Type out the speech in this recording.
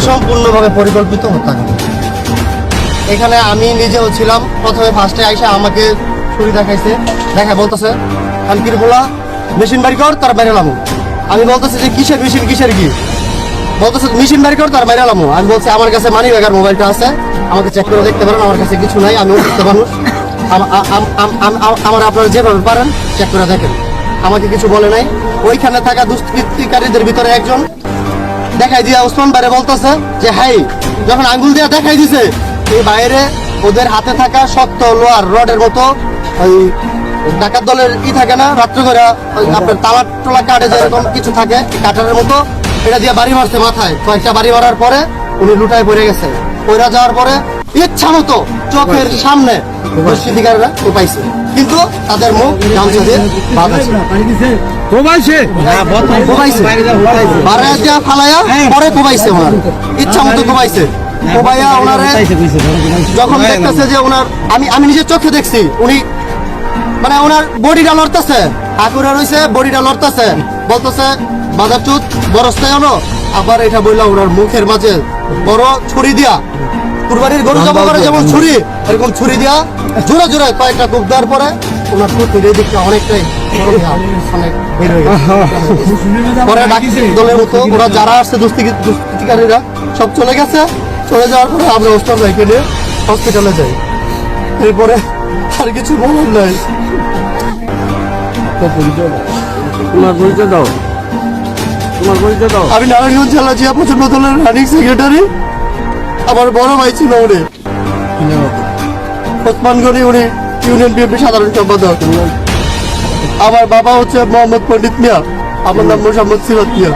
সম্পূর্ণভাবে পরিকল্পিত হত্যাকাণ্ড। এখানে আমি নিজেও ছিলাম। প্রথমে ফার্স্টে আইসা আমাকে ছুরি দেখাইছে, দেখায় বলতেছে কালকির বলা মেশিন বাড়ি কর তার বাইরে লামো। আমি বলতেছি যে কিসের মেশিন কিসের কি, বলতেছে মেশিন বাড়ি কর তার বাইরে লামো। আমি বলছি আমার কাছে মানি ব্যাগের মোবাইলটা আছে, আমাকে চেক করে দেখতে পারেন, আমার কাছে কিছু নাই, আমি অসুস্থ মানুষ, আমার আপনারা যেভাবে পারেন চেক করে দেখেন। আমাকে কিছু বলে নাই। ওইখানে থাকা দুষ্কৃতিকারীদের ভিতরে একজন দেখাই দিয়া ওসমান বাইরে বলতেছে যে হাই, যখন আঙ্গুল দিয়া দেখাই দিছে এই বাইরে ওদের হাতে থাকা শক্ত লোহার রডের মতো ওই ডাকাত দলের থাকে না রাত্রে করে আপনার তালা টোলা কাটে যেরকম কিছু থাকে কাটারের মতো, এটা দিয়ে বাড়ি মারছে মাথায়। কয়েকটা বাড়ি মারার পরে উনি লুটায় পড়ে গেছে। পড়ে যাওয়ার পরে ইচ্ছা মতো চোখের সামনে দুষ্কৃতিকারীরা কোপাইছে, কিন্তু তাদের মুখ গামছা দিয়ে বাঁধা ছিল। পরে কোবাইছে ওনার ইচ্ছা মতো কোবাইছে। কোবাইয়া ওনারে যখন দেখতেছে যে ওনার আমি নিজের চোখে দেখছি উনি মানে ওনার বডিটা লড়তেছে, আকুরা রয়েছে বডিটা লড়তেছে, বলতেছে বাজার চুত বরস্তায় আনো। আবার এটা বললা ওনার মুখের মাঝে বড় ছুরি দিয়া, কুরবানির গরু জবা করে যেমন ছুরি এরকম ছুরি দিয়া জোরে জোরে কয়েকটা কোপ দেওয়ার পরে ওনার পুতুল এই দিকটা অনেকটাই অনেক বের হয়ে গেছে। পরে ডাকি দলের মতো ওরা যারা আসছে দুষ্কৃতিকারীরা সব চলে গেছে। চলে যাওয়ার পরে আমরা ওসমান ভাইকে নিয়ে হসপিটালে যাই। এরপরে আর কিছু বলার নাই। তোমার পরিচয় দাও, তোমার পরিচয় দাও। আমি নারায়ণগঞ্জ জেলা জিয়া পছন্দ দলের রানিং সেক্রেটারি। আমার বড় ভাই ছিল উনি ওসমান গনি, উনি ইউনিয়ন বিএনপি সাধারণ সম্পাদক। আমার বাবা হচ্ছে মোহাম্মদ পণ্ডিত মিয়া, আমার নাম মোহাম্মদ সিরাত মিয়া।